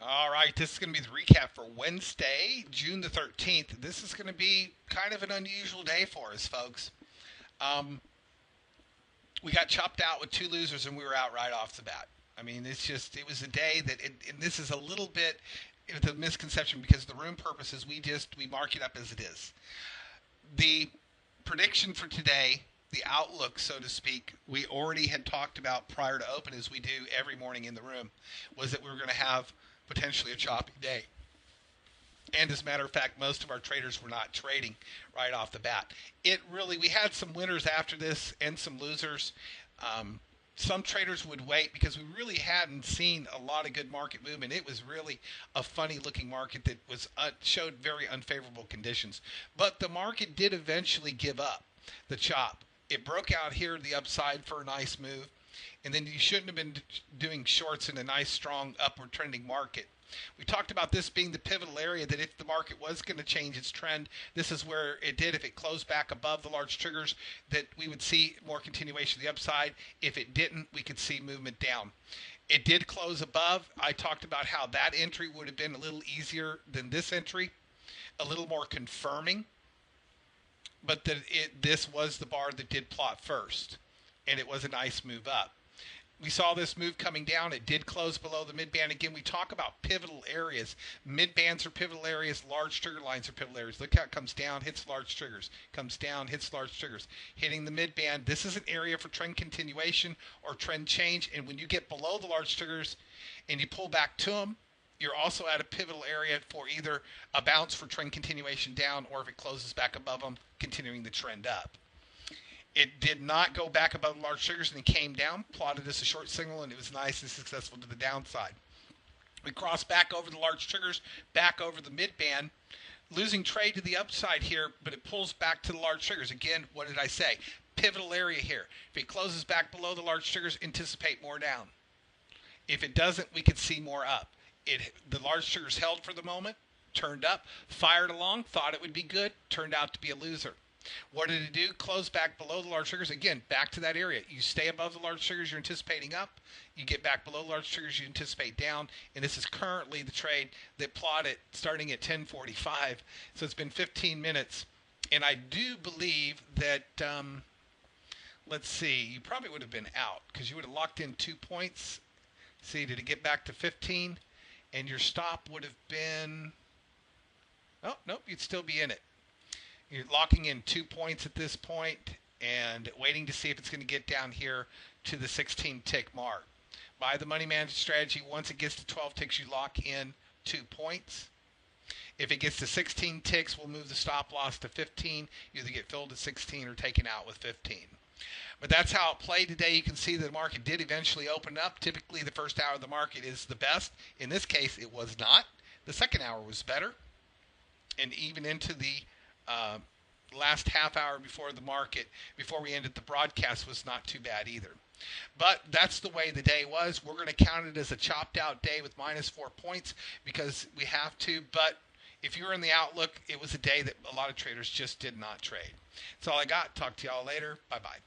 All right, this is going to be the recap for Wednesday, June the 13th. This is going to be kind of an unusual day for us, folks. We got chopped out with two losers, and we were out right off the bat. I mean, it was a day that, and this is a little bit the misconception because of the room purposes, we mark it up as it is. The prediction for today, the outlook, so to speak, we already had talked about prior to open, as we do every morning in the room, was that we were going to have potentially a choppy day. And as a matter of fact, most of our traders were not trading right off the bat. We had some winners after this and some losers. Some traders would wait because we really hadn't seen a lot of good market movement. It was really a funny looking market that showed very unfavorable conditions. But the market did eventually give up the chop. It broke out here to the upside for a nice move. And then you shouldn't have been doing shorts in a nice, strong, upward trending market. We talked about this being the pivotal area, that if the market was going to change its trend, this is where it did. If it closed back above the large triggers, that we would see more continuation of the upside. If it didn't, we could see movement down. It did close above. I talked about how that entry would have been a little easier than this entry, a little more confirming, but that this was the bar that did plot first, and it was a nice move up. We saw this move coming down. It did close below the mid-band. Again, we talk about pivotal areas. Mid-bands are pivotal areas. Large trigger lines are pivotal areas. Look how it comes down, hits large triggers. Comes down, hits large triggers. Hitting the mid-band. This is an area for trend continuation or trend change. And when you get below the large triggers and you pull back to them, you're also at a pivotal area for either a bounce for trend continuation down, or if it closes back above them, continuing the trend up. It did not go back above the large triggers and it came down, plotted as a short signal, and it was nice and successful to the downside. We crossed back over the large triggers, back over the mid-band, losing trade to the upside here, but it pulls back to the large triggers. Again, what did I say? Pivotal area here. If it closes back below the large triggers, anticipate more down. If it doesn't, we could see more up. The large triggers held for the moment, turned up, fired along, thought it would be good, turned out to be a loser. What did it do? Close back below the large triggers. Again, back to that area. You stay above the large triggers, you're anticipating up. You get back below large triggers, you anticipate down. And this is currently the trade that plotted starting at 10:45. So it's been 15 minutes. And I do believe that, let's see, you probably would have been out because you would have locked in 2 points. See, did it get back to 15? And your stop would have been, oh, nope, you'd still be in it. You're locking in 2 points at this point and waiting to see if it's going to get down here to the 16 tick mark. By the money management strategy, once it gets to 12 ticks, you lock in 2 points. If it gets to 16 ticks, we'll move the stop loss to 15. You either get filled at 16 or taken out with 15. But that's how it played today. You can see the market did eventually open up. Typically, the first hour of the market is the best. In this case, it was not. The second hour was better. And even into the last half hour before we ended the broadcast, was not too bad either. But that's the way the day was. We're going to count it as a chopped out day with -4 points because we have to. But if you're in the outlook, it was a day that a lot of traders just did not trade. That's all I got. Talk to y'all later. Bye-bye.